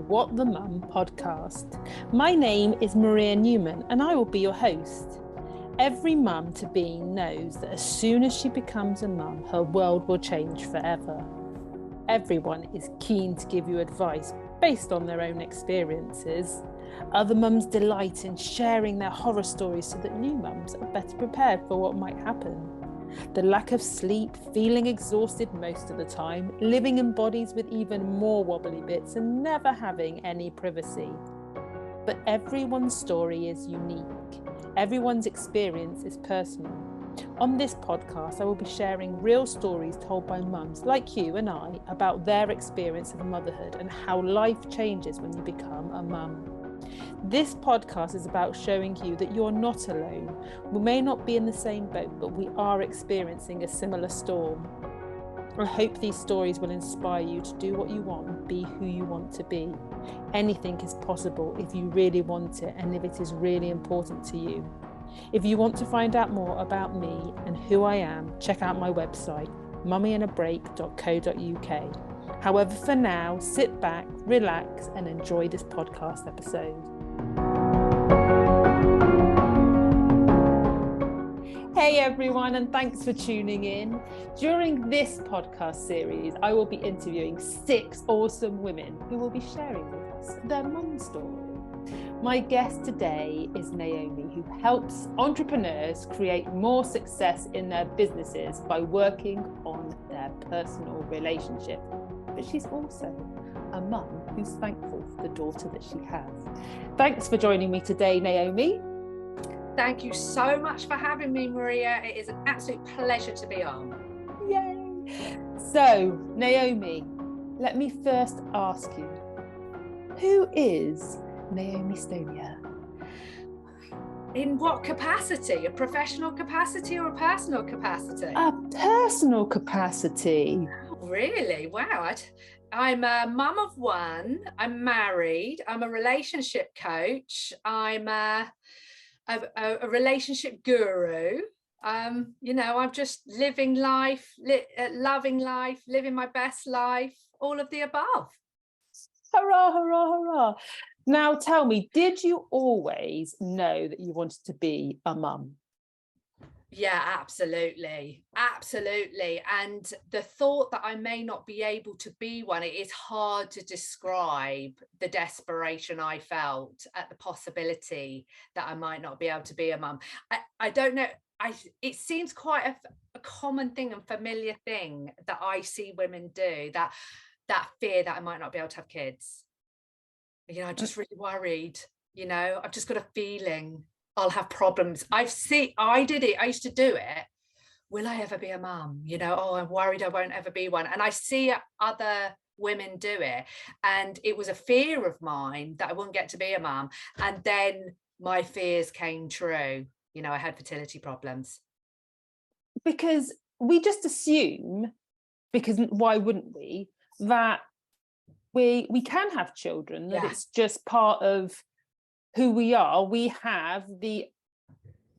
What the Mum podcast. My name is Maria Newman and I will be your host. Every mum to be knows that as soon as she becomes a mum, her world will change forever. Everyone is keen to give you advice based on their own experiences. Other mums delight in sharing their horror stories so that new mums are better prepared for what might happen. The lack of sleep, feeling exhausted most of the time, living in bodies with even more wobbly bits and never having any privacy. But everyone's story is unique. Everyone's experience is personal. On this podcast, I will be sharing real stories told by mums like you and I about their experience of motherhood and how life changes when you become a mum. This podcast is about showing you that you're not alone. We may not be in the same boat, but we are experiencing a similar storm. I hope these stories will inspire you to do what you want, be who you want to be. Anything is possible if you really want it and if it is really important to you. If you want to find out more about me and who I am, check out my website, mummyinabreak.co.uk. However, for now, sit back, relax, and enjoy this podcast episode. Hey everyone, and thanks for tuning in. During this podcast series, I will be interviewing 6 awesome women who will be sharing with us their mum story. My guest today is Naomi, who helps entrepreneurs create more success in their businesses by working on their personal relationship. But she's also a mum who's thankful for the daughter that she has. Thanks for joining me today, Naomi. Thank you so much for having me, Maria. It is an absolute pleasure to be on. Yay! So, Naomi, let me first ask you, who is Naomi Stonier? In what capacity? A professional capacity or a personal capacity? A personal capacity. Really? Wow. I'm a mum of one. I'm married. I'm a relationship coach. I'm a relationship guru. I'm just living life, loving life, living my best life, all of the above. Hurrah, hurrah, hurrah. Now tell me, did you always know that you wanted to be a mum? Yeah, absolutely. Absolutely. And the thought that I may not be able to be one, it is hard to describe the desperation I felt at the possibility that I might not be able to be a mum. I don't know. It seems quite a common thing and familiar thing that I see women do, that fear that I might not be able to have kids. I'm just really worried. I've just got a feeling I'll have problems. I did it. I used to do it. Will I ever be a mum? I'm worried I won't ever be one. And I see other women do it. And it was a fear of mine that I wouldn't get to be a mum. And then my fears came true. I had fertility problems. Because we just assume, because why wouldn't we, that we can have children, that it's just part of who we are. We have the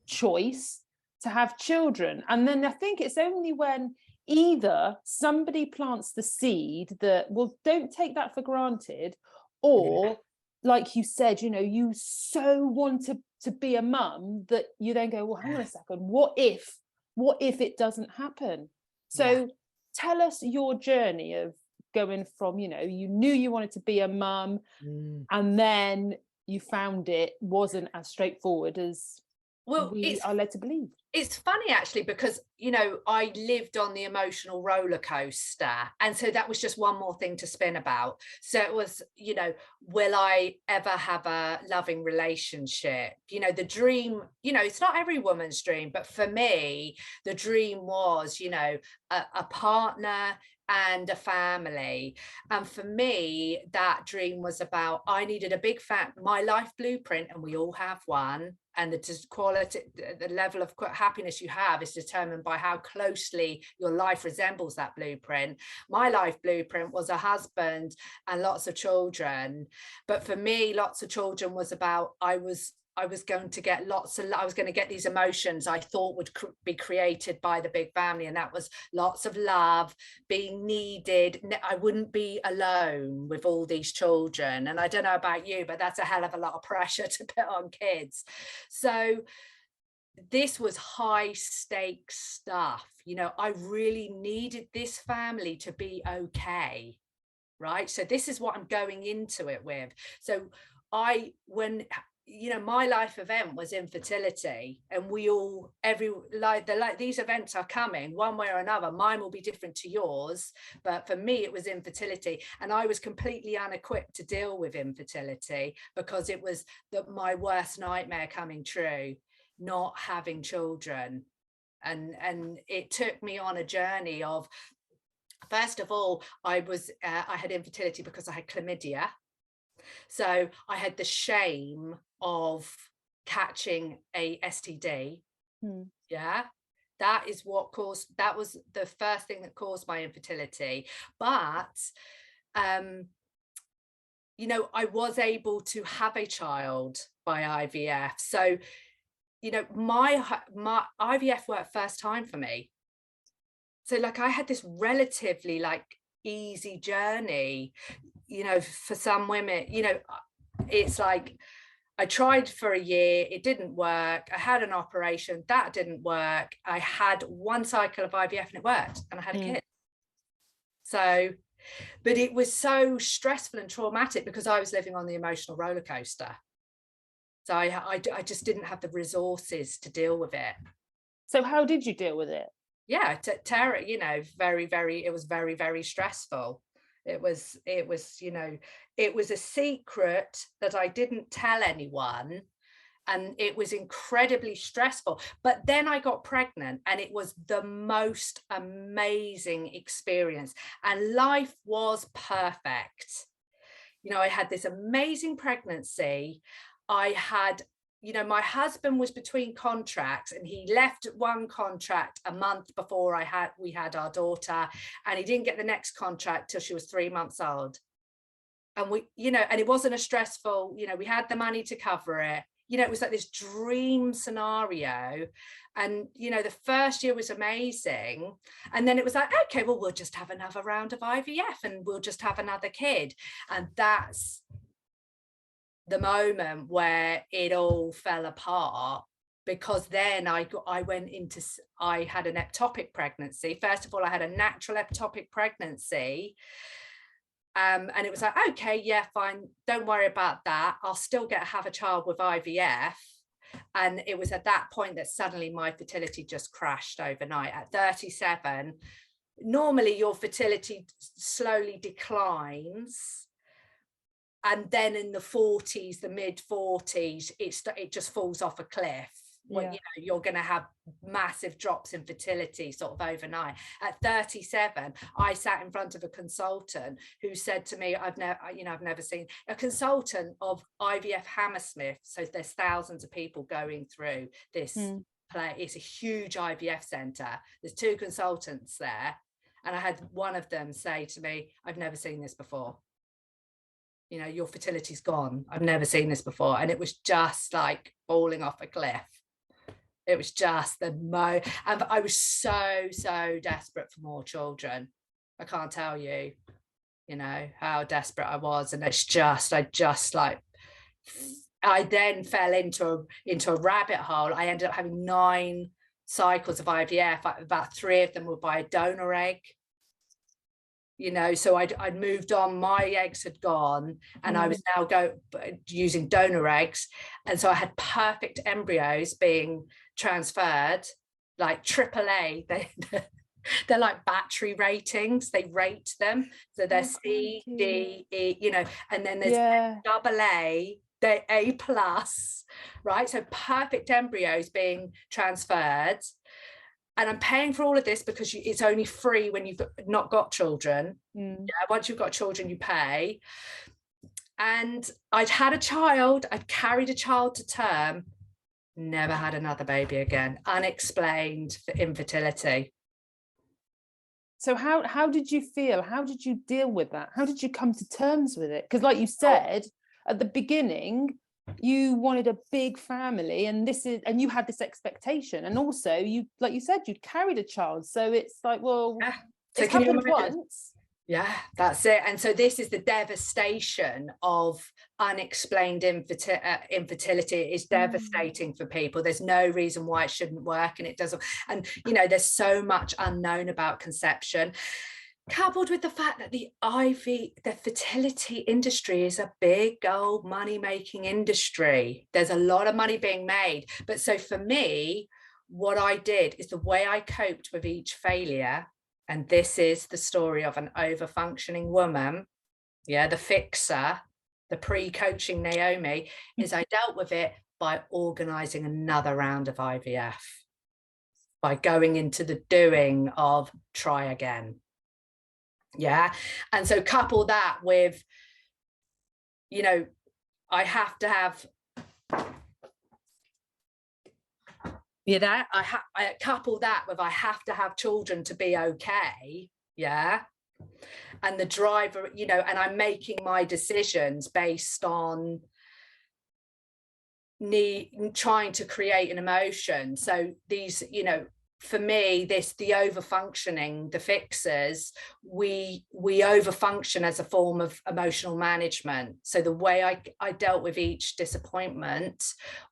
choice to have children. And then I think it's only when either somebody plants the seed that, well, don't take that for granted, or like you said, you so want to be a mum that you then go, well, hang on a second, what if it doesn't happen? So tell us your journey of going from, you knew you wanted to be a mum, and then you found it wasn't as straightforward as we are led to believe. It's funny, actually, because, I lived on the emotional roller coaster. And so that was just one more thing to spin about. So it was, will I ever have a loving relationship? The dream, it's not every woman's dream, but for me, the dream was, a partner and a family. And for me, that dream was about, I needed a big my life blueprint, and we all have one. And the level of happiness you have is determined by how closely your life resembles that blueprint. My life blueprint was a husband and lots of children. But for me, lots of children was about, I was I was going to get I was going to get these emotions I thought would be created by the big family. And that was lots of love, being needed. I wouldn't be alone with all these children. And I don't know about you, but that's a hell of a lot of pressure to put on kids. So this was high stakes stuff. You know, I really needed this family to be okay. Right. So this is what I'm going into it with. So when you know, my life event was infertility, and we all, these events are coming one way or another. Mine will be different to yours, but for me it was infertility, and I was completely unequipped to deal with infertility, because it was my worst nightmare coming true, not having children. And it took me on a journey of, first of all, I had infertility because I had chlamydia. So I had the shame of catching a STD. Yeah. That was the first thing that caused my infertility. But, you know, I was able to have a child by IVF. So, you know, my IVF worked first time for me. So like I had this relatively like easy journey. You know, for some women, you know, it's like, I tried for a year, it didn't work. I had an operation, that didn't work. I had one cycle of IVF and it worked, and I had a kid. So, but it was so stressful and traumatic because I was living on the emotional roller coaster. So I just didn't have the resources to deal with it. So how did you deal with it? Yeah, terror, you know, it was very, very stressful. It was, you know, it was a secret that I didn't tell anyone, and it was incredibly stressful. But then I got pregnant, and it was the most amazing experience, and life was perfect. You know, I had this amazing pregnancy. I had, you know, my husband was between contracts, and he left one contract a month before we had our daughter, and he didn't get the next contract till she was 3 months old. And we, you know, and it wasn't a stressful, you know, we had the money to cover it. You know, it was like this dream scenario. And, you know, the first year was amazing. And then it was like, okay, well, we'll just have another round of IVF and we'll just have another kid. And that's the moment where it all fell apart, because then I had an ectopic pregnancy. First of all, I had a natural ectopic pregnancy. And it was like, okay, yeah, fine, don't worry about that. I'll still have a child with IVF. And it was at that point that suddenly my fertility just crashed overnight. At 37, normally your fertility slowly declines. And then in the 40s, the mid 40s, it just falls off a cliff. Well, you know, you're going to have massive drops in fertility sort of overnight. At 37, I sat in front of a consultant who said to me, I've never seen a consultant of IVF Hammersmith. So there's thousands of people going through this play. It's a huge IVF center. There's 2 consultants there. And I had one of them say to me, I've never seen this before. You know, your fertility's gone. I've never seen this before. And it was just like falling off a cliff. It was just and I was so desperate for more children. I can't tell you, you know, how desperate I was. And I then fell into a rabbit hole. I ended up having 9 cycles of IVF. About 3 of them were by a donor egg. You know, so I'd moved on, my eggs had gone, and I was now using donor eggs. And so I had perfect embryos being transferred, like AAA. They're like battery ratings, they rate them. So they're C, D, E, you know, and then there's AA, they're A+, right? So perfect embryos being transferred. And I'm paying for all of this because it's only free when you've not got children. Yeah, once you've got children, you pay. And I'd had a child, I'd carried a child to term, never had another baby again, unexplained infertility. So how did you feel? How did you deal with that? How did you come to terms with it? Because like you said, at the beginning, you wanted a big family, and you had this expectation, and also you, like you said, you'd carried a child, so it's like, well, Yeah. So it's can you happened imagine? once. Yeah, that's it. And so this is the devastation of unexplained infertility. It's devastating for people. There's no reason why it shouldn't work, and it doesn't. And there's so much unknown about conception, coupled with the fact that the fertility industry is a big old money-making industry. There's a lot of money being made. But so for me, what I did is the way I coped with each failure, and this is the story of an over-functioning woman, the fixer, the pre-coaching Naomi, is I dealt with it by organising another round of IVF, by going into the doing of try again. And so couple that with, I have to have, I couple that with I have to have children to be okay. And the driver, and I'm making my decisions based on trying to create an emotion. So these, for me, the over-functioning, the fixers, we over-function as a form of emotional management. So the way I dealt with each disappointment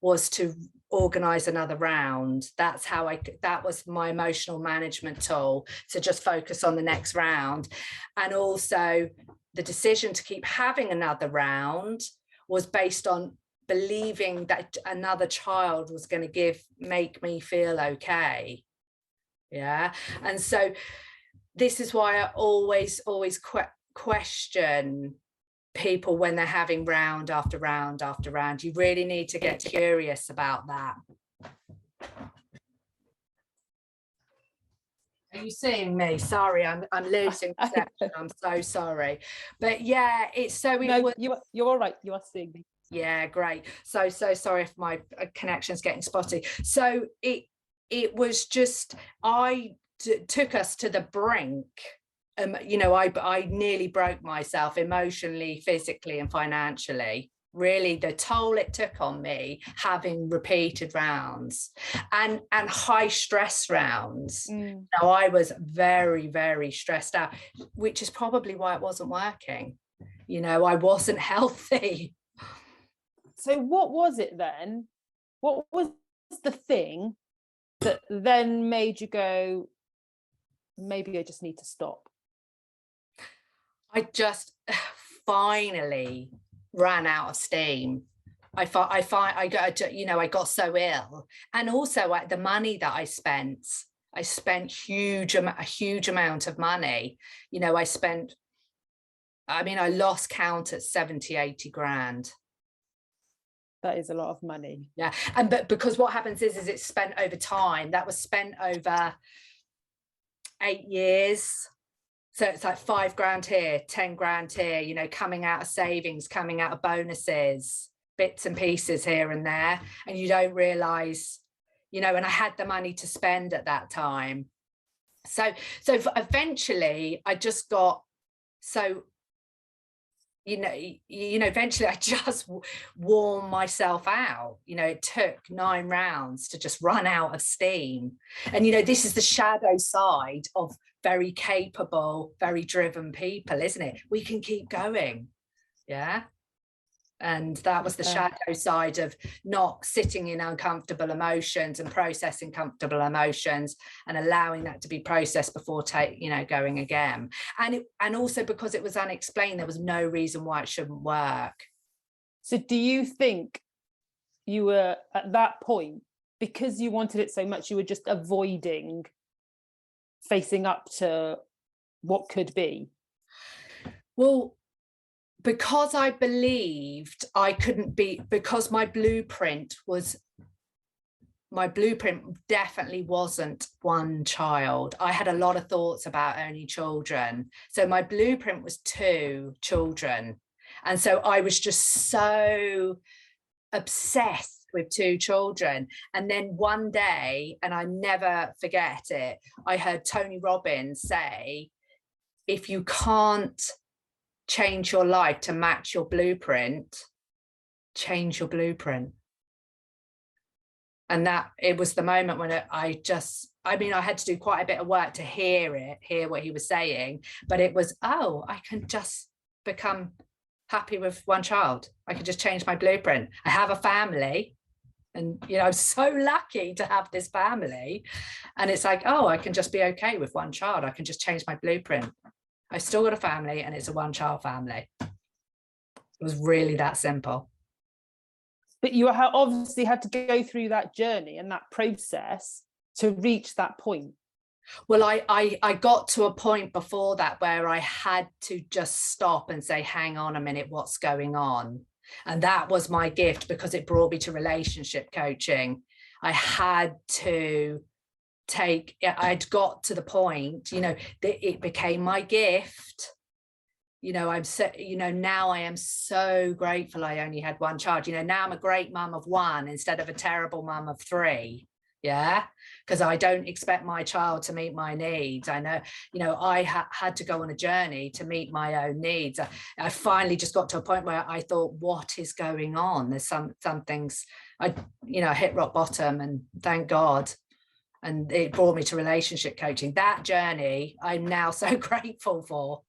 was to organize another round. That was my emotional management tool, to just focus on the next round. And also the decision to keep having another round was based on believing that another child was going to make me feel okay. And so this is why I always question people when they're having round after round after round. You really need to get curious about that. Are you seeing me? Sorry, I'm losing reception. I'm so sorry. But you're all right. You are seeing me. Yeah, great. So sorry if my connection's getting spotty. So it was just, took us to the brink. I nearly broke myself emotionally, physically, and financially. Really, the toll it took on me, having repeated rounds and high stress rounds. I was very, very stressed out, which is probably why it wasn't working. I wasn't healthy. So what was it then? What was the thing that then made you go, maybe I just need to stop? I just finally ran out of steam. I got so ill, and also the money that I spent a huge amount of money. I lost count at 70-80 grand. That is a lot of money. Yeah. But because what happens is it's spent over time. That was spent over 8 years. So it's like 5 grand here, 10 grand here, coming out of savings, coming out of bonuses, bits and pieces here and there. And you don't realize, and I had the money to spend at that time. So eventually I just got so, eventually I just wore myself out. It took 9 rounds to just run out of steam. And, this is the shadow side of very capable, very driven people, isn't it? We can keep going. And that was the shadow side of not sitting in uncomfortable emotions and processing comfortable emotions and allowing that to be processed before going again. And also because it was unexplained, there was no reason why it shouldn't work. So do you think you were at that point, because you wanted it so much, you were just avoiding facing up to what could be? Well, because I believed I couldn't be, because my blueprint definitely wasn't one child. I had a lot of thoughts about only children. So my blueprint was 2 children. And so I was just so obsessed with 2 children. And then one day, and I never forget it, I heard Tony Robbins say, if you can't change your life to match your blueprint, change your blueprint. And that it was the moment when I had to do quite a bit of work to hear what he was saying, but it was, oh, I can just become happy with one child. I can just change my blueprint. I have a family, and I'm so lucky to have this family. And it's like, oh, I can just be okay with one child. I can just change my blueprint. I've still got a family, and it's a one child family. It was really that simple. But you obviously had to go through that journey and that process to reach that point. Well, I got to a point before that where I had to just stop and say, hang on a minute, what's going on? And that was my gift, because it brought me to relationship coaching. I had to I'd got to the point, that it became my gift. I'm so, now I am so grateful I only had one child. Now I'm a great mum of one instead of a terrible mum of three. Yeah, because I don't expect my child to meet my needs. I know, I had to go on a journey to meet my own needs. I finally just got to a point where I thought, what is going on? There's some things I hit rock bottom, and thank God. And it brought me to relationship coaching. That journey I'm now so grateful for.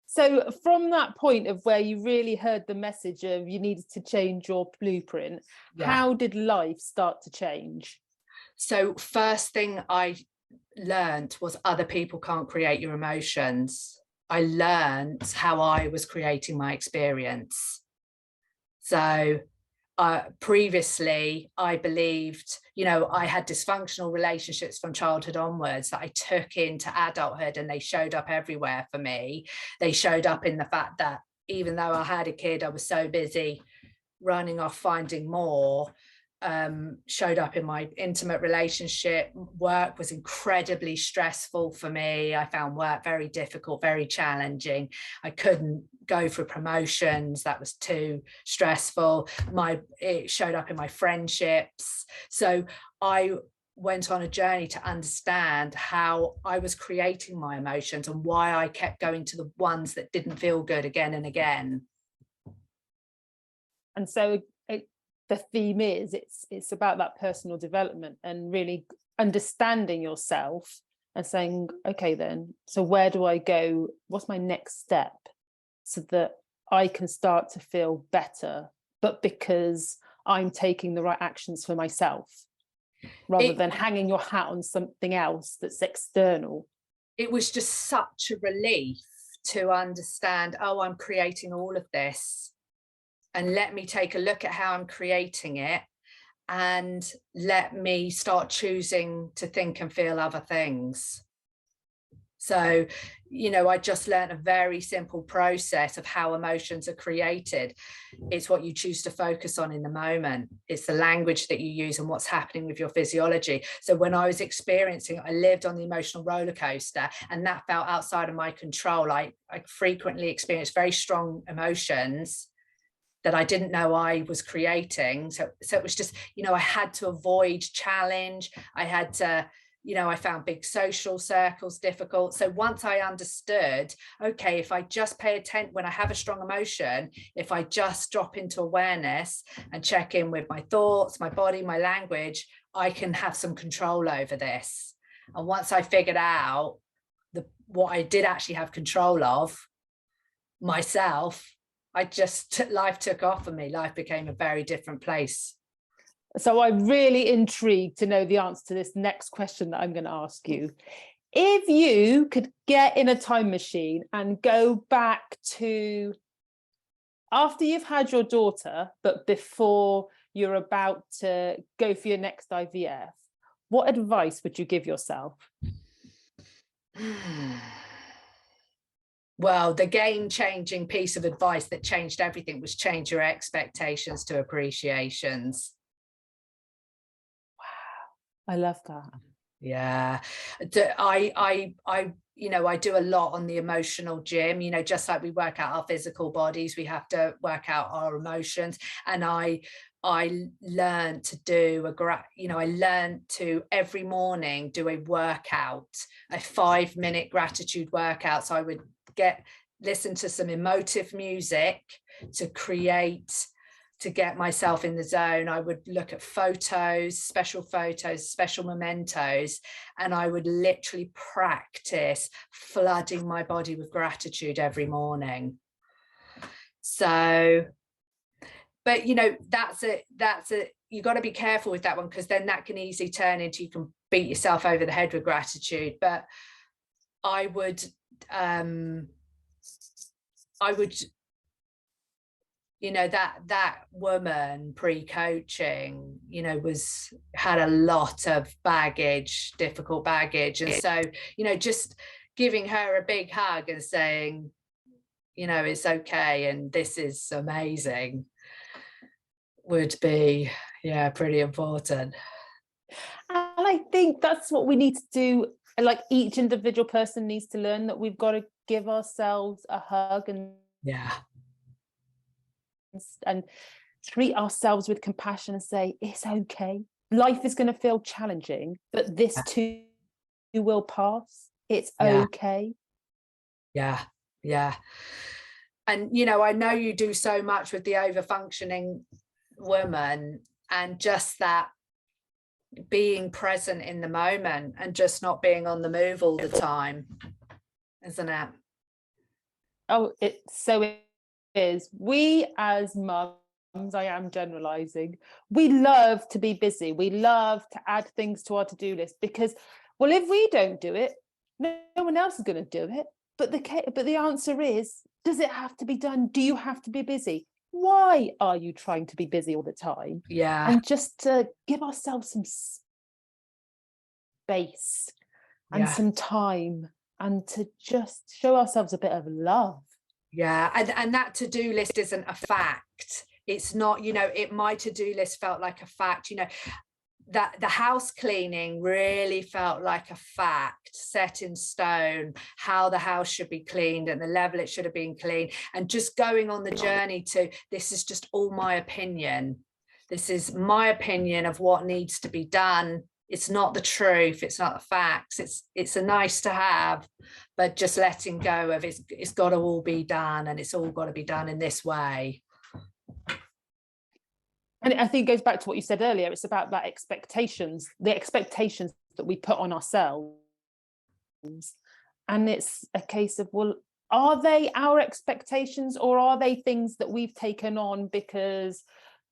So from that point of where you really heard the message of you needed to change your blueprint, how did life start to change? So first thing I learned was other people can't create your emotions. I learned how I was creating my experience. So previously, I believed, I had dysfunctional relationships from childhood onwards that I took into adulthood, and they showed up everywhere for me. They showed up in the fact that even though I had a kid, I was so busy running off finding more. Showed up in my intimate relationship. Work was incredibly stressful for me. I found work very difficult, very challenging. I couldn't go for promotions. That was too stressful. It showed up in my friendships. So I went on a journey to understand how I was creating my emotions and why I kept going to the ones that didn't feel good again and again. And so the theme is it's about that personal development and really understanding yourself and saying, okay, then, so where do I go? What's my next step so that I can start to feel better, but because I'm taking the right actions for myself, rather than hanging your hat on something else that's external. It was just such a relief to understand, oh, I'm creating all of this. And let me take a look at how I'm creating it, and let me start choosing to think and feel other things. So, I just learned a very simple process of how emotions are created. It's what you choose to focus on in the moment. It's the language that you use and what's happening with your physiology. So when I was experiencing, I lived on the emotional roller coaster, and that felt outside of my control. I frequently experienced very strong emotions that I didn't know I was creating. So it was just, I had to avoid challenge. I had to, I found big social circles difficult. So once I understood, okay, if I just pay attention when I have a strong emotion, if I just drop into awareness and check in with my thoughts, my body, my language, I can have some control over this. And once I figured out what I did actually have control of, myself, life took off for me. Life became a very different place. So I'm really intrigued to know the answer to this next question that I'm going to ask you. If you could get in a time machine and go back to after you've had your daughter, but before you're about to go for your next IVF, what advice would you give yourself? Well, the game-changing piece of advice that changed everything was change your expectations to appreciations. Wow, I love that. Yeah, I do a lot on the emotional gym. Just like we work out our physical bodies, we have to work out our emotions. And I learned to do I learned to every morning do a workout, a 5-minute gratitude workout. So I would listen to some emotive music to create to get myself in the zone, I would look at photos, special mementos, and I would literally practice flooding my body with gratitude every morning. So, but you know, that's it. You got to be careful with that one, because then that can easily turn into, you can beat yourself over the head with gratitude. But I would, you know, that woman pre-coaching, you know, had a lot of baggage, difficult baggage. And so, you know, just giving her a big hug and saying, you know, it's okay and this is amazing would be, yeah, pretty important. And I think that's what we need to do. Like, each individual person needs to learn that we've got to give ourselves a hug and treat ourselves with compassion and say, it's okay. Life is going to feel challenging, but this too will pass. It's okay. Yeah. And, you know, I know you do so much with the over-functioning woman, and just that being present in the moment and just not being on the move all the time, isn't it? Oh, it so is. We as mums, I am generalizing, we love to be busy. We love to add things to our to-do list, because, well, if we don't do it, no one else is going to do it. But the answer is, does it have to be done? Do you have to be busy? Why are you trying to be busy all the time? Yeah. And just to give ourselves some space and some time, and to just show ourselves a bit of love. Yeah. And that to-do list isn't a fact. It's not, you know, my to-do list felt like a fact, you know, that the house cleaning really felt like a fact, set in stone, how the house should be cleaned and the level it should have been cleaned. And just going on the journey to, this is just all my opinion. This is my opinion of what needs to be done. It's not the truth. It's not the facts. It's a nice to have, but just letting go of it's got to all be done, and it's all got to be done in this way. And I think it goes back to what you said earlier. It's about that expectations, the expectations that we put on ourselves. And it's a case of, well, are they our expectations, or are they things that we've taken on because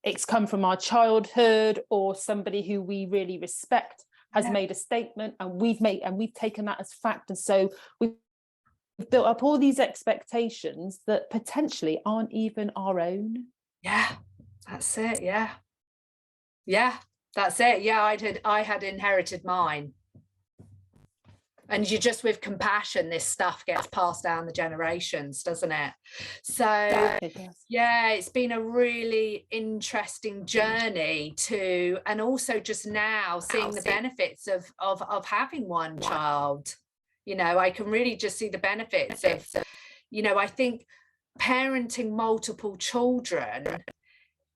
it's come from our childhood, or somebody who we really respect has made a statement and we've taken that as fact? And so we've built up all these expectations that potentially aren't even our own. Yeah. That's it. Yeah, that's it. Yeah, I had inherited mine. And you just, with compassion, this stuff gets passed down the generations, doesn't it? So yeah, it's been a really interesting journey to, and also just now seeing the benefits of having one child. You know, I can really just see the benefits of, you know, I think parenting multiple children,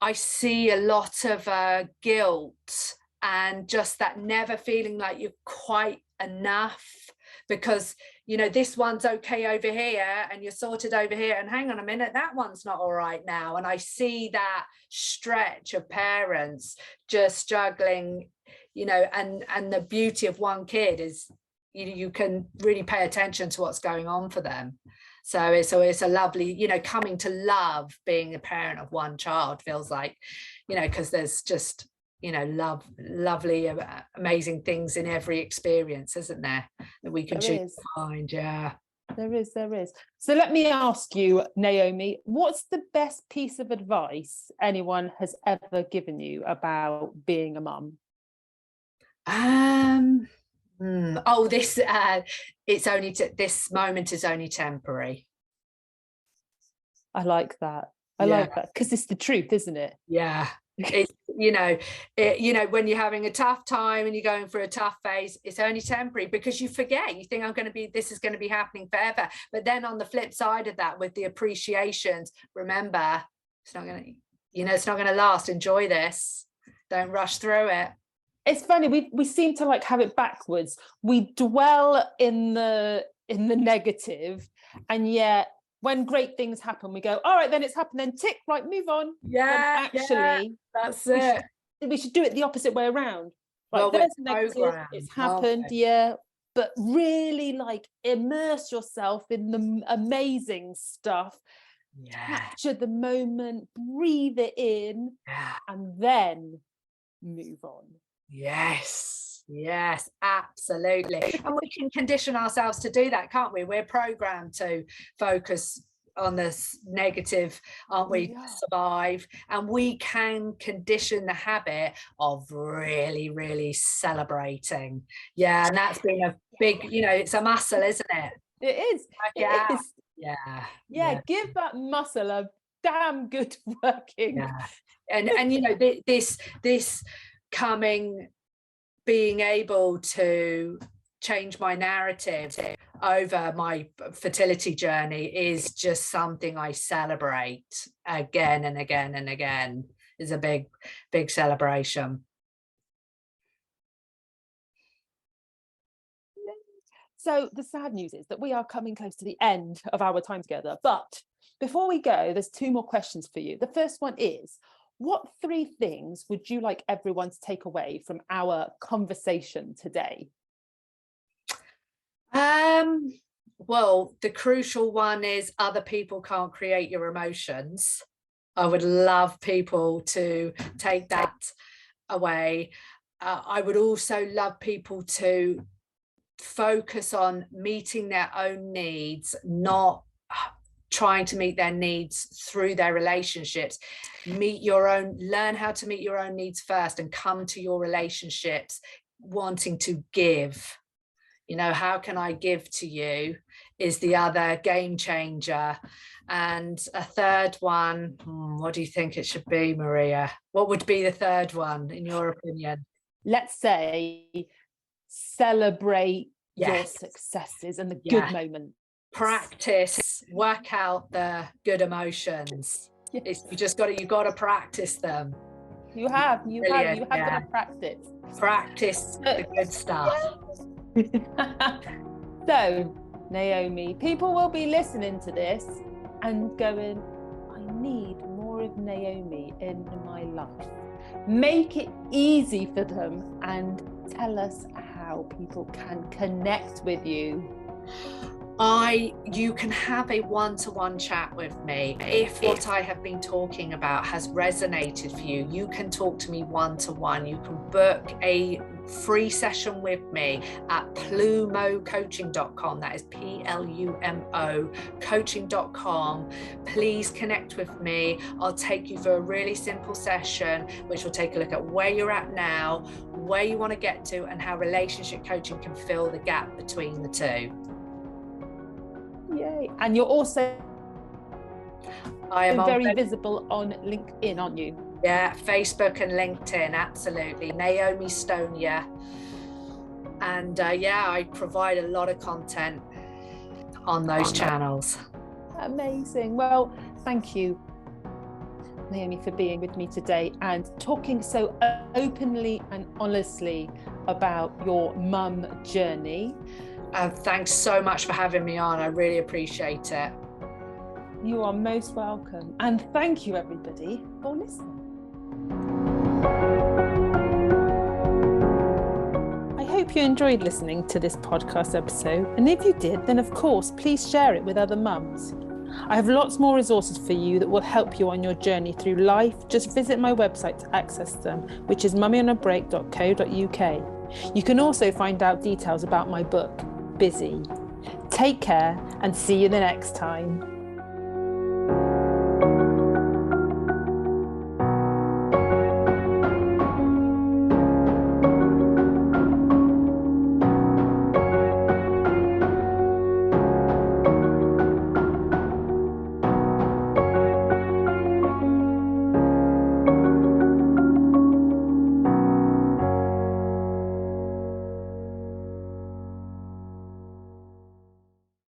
I see a lot of guilt and just that never feeling like you're quite enough, because, you know, this one's okay over here and you're sorted over here, and hang on a minute, that one's not all right now. And I see that stretch of parents just struggling, you know, and the beauty of one kid is you can really pay attention to what's going on for them. So it's a lovely, you know, coming to love being a parent of one child feels like, you know, because there's just, you know, lovely, amazing things in every experience, isn't there, that we can choose to find. Yeah. There is. So let me ask you, Naomi, what's the best piece of advice anyone has ever given you about being a mum? Oh, this this moment is only temporary. I like that. I like that, because it's the truth, isn't it? Yeah. It's, you know, when you're having a tough time and you're going through a tough phase, it's only temporary, because you forget, you think this is going to be happening forever. But then on the flip side of that, with the appreciations, remember, it's not going to, you know, it's not going to last. Enjoy this. Don't rush through it. It's funny, we seem to like have it backwards. We dwell in the negative, and yet when great things happen, we go, all right, then it's happened, then tick, right, move on. Yeah, When actually, that's it. We should do it the opposite way around. Right, Well, there's negative, it's happened, yeah. But really, like, immerse yourself in the amazing stuff. Capture the moment, breathe it in, and then move on. Yes, absolutely. And we can condition ourselves to do that, can't we? We're programmed to focus on this negative, aren't we? Survive. And we can condition the habit of really, really celebrating. Yeah, and that's been a big, it's a muscle, isn't it? It is. It is. Yeah. Give that muscle a damn good working. Yeah. And this being able to change my narrative over my fertility journey is just something I celebrate again and again and again. Is a big celebration. So the sad news is that we are coming close to the end of our time together. But before we go, there's 2 more questions for you. The first one is, what 3 things would you like everyone to take away from our conversation today? Well, the crucial one is other people can't create your emotions. I would love people to take that away. I would also love people to focus on meeting their own needs, not trying to meet their needs through their relationships. Learn how to meet your own needs first, and come to your relationships wanting to give. How can I give to you is the other game changer. And a third one, what do you think it should be, Maria? What would be the third one, in your opinion? Let's say celebrate your successes and the good moments. Practice, work out the good emotions. You've got to practice them. You have got to practice the good stuff. So, Naomi, people will be listening to this and going, I need more of Naomi in my life. Make it easy for them and tell us how people can connect with you. You can have a one-to-one chat with me. If what I have been talking about has resonated for you, you can talk to me one-to-one. You can book a free session with me at plumocoaching.com. That is PLUMO coaching.com. Please connect with me. I'll take you for a really simple session, which will take a look at where you're at now, where you want to get to, and how relationship coaching can fill the gap between the two. Yay. And you're also very visible on LinkedIn, aren't you? Yeah, Facebook and LinkedIn, absolutely. Naomi Stonier. And I provide a lot of content on those channels. Amazing. Well, thank you, Naomi, for being with me today and talking so openly and honestly about your mum journey. Thanks so much for having me on. I really appreciate it. You are most welcome. And thank you, everybody, for listening. I hope you enjoyed listening to this podcast episode. And if you did, then of course, please share it with other mums. I have lots more resources for you that will help you on your journey through life. Just visit my website to access them, which is mummyonabreak.co.uk. You can also find out details about my book, Busy. Take care and see you the next time.